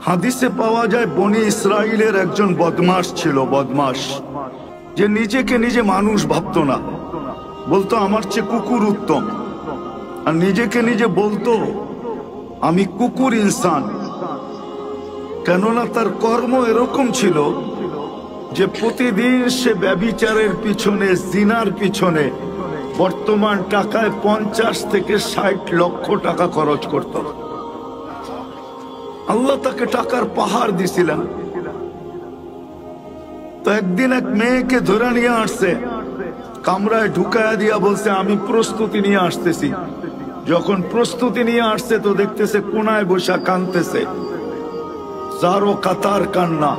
হাদিসে পাওয়া যায় বনি ইসরাইলের একজন বদমাশ ছিল, বদমাশ, যে নিজেকে নিজে মানুষ ভাবতো না, বলতো আমার চেয়ে কুকুর উত্তম, আর নিজেকে নিজে বলতো আমি কুকুর ইনসান। কেননা তার কর্ম এরকম ছিল যে প্রতিদিন সে ব্যভিচারের পিছনে, জিনার পিছনে বর্তমান টাকায় 50 থেকে 60 লক্ষ টাকা খরচ করত। আল্লাহ তাকে টাকার পাহাড় দিছিলেন। তো একদিন এক মেয়েকে ধরে নিয়ে আসছে, কামরায় ঢুকায়া দিয়া বলছে আমি প্রস্তুতি নিয়ে আসতেছি। যখন প্রস্তুতি নিয়ে আসছে তো দেখতেছে কোনায় বসা কাঁদতেছে, যারো কাতার কান্না,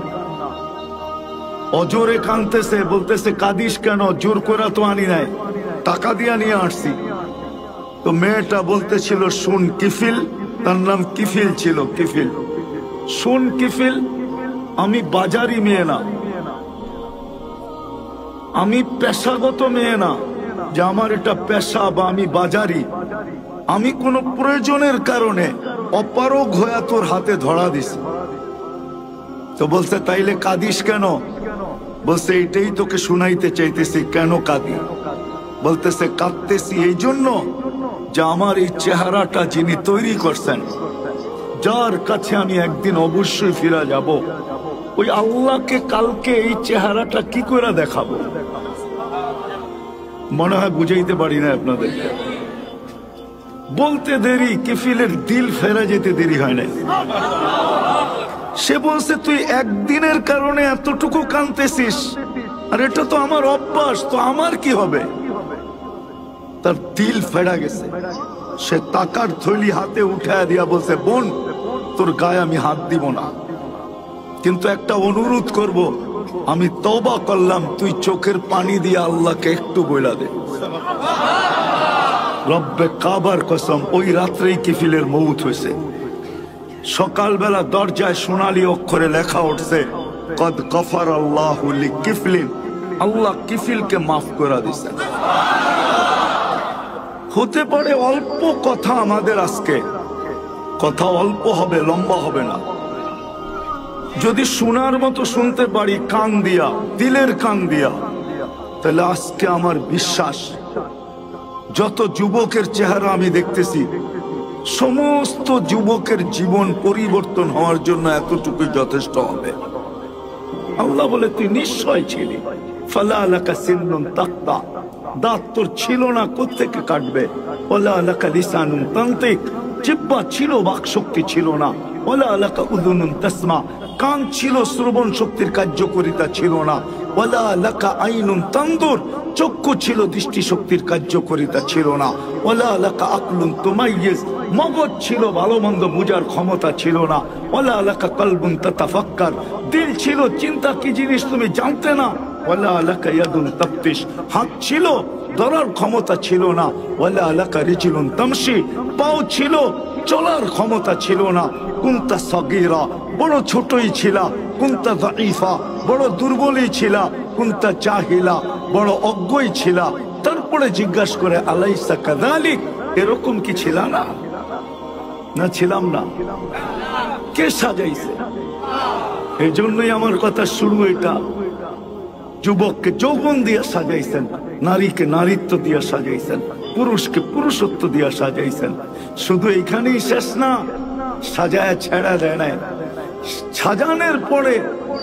অজোরে কাঁদতেছে, বলতেছে কাঁদিস কেন? জোর করে তো আনি নাই, টাকা দিয়া নিয়ে আসছি। তো মেয়েটা বলতেছিল শুন কিফিল, তার নাম কিফিল ছিল, কিফিল, শুন কিফিল, আমি বাজারি মেয়ে না, আমি পেশাগত মেয়ে না যে আমার এটা পেশা বা আমি বাজারি। আমি কোনো প্রয়োজনের কারণে অপারগ হয়ে তোর হাতে ধরা দিছি। তো বলছে তাইলে কাঁদিস কেন? বলছে এইটাই তোকে শুনাইতে চাইতেছি, কেন কাঁদি? বলতেছে কাঁদতেছি এই জন্য যে আমার এই চেহারাটা যিনি তৈরি করছেন, যার কাছে আমি একদিন অবশ্যই ফিরে যাব, ওই আল্লাহকে কালকে এই চেহারাটা কি করে দেখাবো? মনে হয় বুঝাইতে পারি না আপনাদের। বলতে দেরি, কিফিলের দিল ফেরা যেতে দেরি হয় না। সে বলছে তুই একদিনের কারণে এতটুকু কাঁদতেছিস, আর এটা তো আমার অভ্যাস, তো আমার কি হবে? তার দিল ফেরা গেছে। সে টাকার থলি হাতে উঠায় দিয়া বলছে বোন, তোর গায়ে আমি হাত দিব না, কিন্তু একটা অনুরোধ করব, আমি তওবা করলাম, তুই চোখের পানি দিয়ে আল্লাহকে একটু বইলা দে। রব্বে কাবার কসম, ওই রাত্রেই কিফিলের মৌত হয়েছে। সকালবেলা দরজায় সোনালী অক্ষরে লেখা উঠছে কদ গফার আল্লাহু লিকিফলিন, আল্লাহ কিফিলকে মাফ করে দিয়েছেন। হতে পারে অল্প কথা আমাদের আজকে, কথা অল্প হবে, লম্বা হবে না। যদি শোনার মতো শুনতে পারি কান দিয়া, দিলের কান দিয়া, তাহলে আজকে আমার বিশ্বাস যত যুবকের চেহারা আমি দেখতেছি, সমস্ত যুবকের জীবন পরিবর্তন হওয়ার জন্য এতটুকু যথেষ্ট হবে। আল্লাহ বলে তুই নিশ্চয় ছিলি, ফালা লাকা সিন্নুন তাক্তা, দাঁত তোর ছিল না, কোত্থেকে কাটবে? ওয়ালা লাকা লিসানুন তানতিক, জিহ্বা ছিল, বাক শক্তি ছিল না। ওয়ালা লাকা উযুনুন তাসমা, কান ছিল, শ্রবণ শক্তির কার্যকারিতা ছিল না। ওয়ালা লাকা আইনুন তানদুর, চক্ষু ছিল, দৃষ্টি শক্তির কার্যকারিতা ছিল না। ওয়ালা লাকা আকলুন তুমাইয়িজ, মগজ ছিল, ভালো মন্দ বুঝার ক্ষমতা ছিল না। ওয়ালা লাকা কলবুন তাতাফাক্কার, দিল ছিল, চিন্তা কি জিনিস তুমি জানতে না। ওয়ালা লাকা ইয়াদুন তাফতিশ, হাত ছিল, ধরার ক্ষমতা ছিল না। ওয়ালা লাকা রিজলুন তামশি, পাও ছিল, চলার ক্ষমতা ছিল না। কুনতা সাগীরা, বড় ছোটই ছিলা। কুনতা যায়ীফা, বড় দুর্বলই ছিলা। কুনতা জাহিলা, বড় অজ্ঞই ছিলা। তারপরে জিজ্ঞাসা করে আলাইসা কাযালিক, এরকম কি ছিল না? না ছিলাম না। কে সাজাইছে? এই জন্যই আমার কথা শুরু এটা। যুবককে যৌবন দিয়ে সাজাইছেন, নারীকে নারীত্ব দিয়ে সাজাইছেন, পুরুষকে পুরুষত্ব দিয়ে সাজাইছেন। শুধু এইখানেই শেষ না, সাজায় ছেড়া দেয় নাই। সাজানোর পরে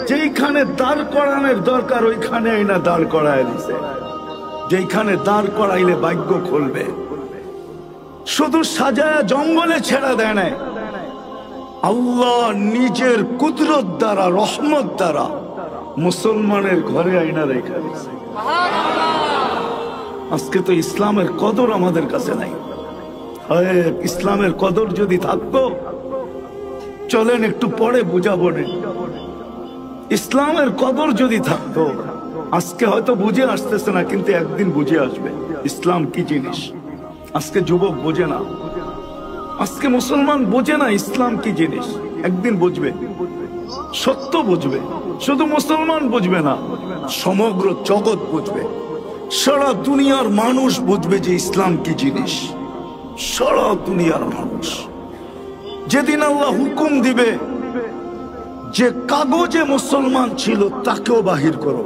যেইখানে দাঁড় করানোর দরকার ওইখানে না দাঁড় করায় দিছে। যেইখানে দাঁড় করাইলে ভাগ্য খুলবে, শুধু সাজায় জঙ্গলে ছেড়া দেয় নাই। আল্লাহ নিজের কুদরত দ্বারা, রহমত দ্বারা মুসলমানের ঘরে আইনা রেখে দিয়েছে। আজকে তো ইসলামের কদর আমাদের কাছে নাই। ইসলামের কদর যদি থাকতো, চলেন একটু পরে বুঝাবো। ইসলামের কদর যদি থাকতো, আজকে হয়তো বুঝে আসতেছে না, কিন্তু একদিন বুঝে আসবে ইসলাম কি জিনিস। আজকে যুবক বোঝে না, আজকে মুসলমান বোঝে না ইসলাম কি জিনিস। একদিন বুঝবে, সত্য বুঝবে। শুধু মুসলমান বুঝবে না, সমগ্র জগৎ বুঝবে, সারা দুনিয়ার মানুষ বুঝবে যে ইসলাম কি জিনিস। সারা দুনিয়ার মানুষ যেদিন আল্লাহ হুকুম দিবে যে কাগজে মুসলমান ছিল তাকেও বাহির করো।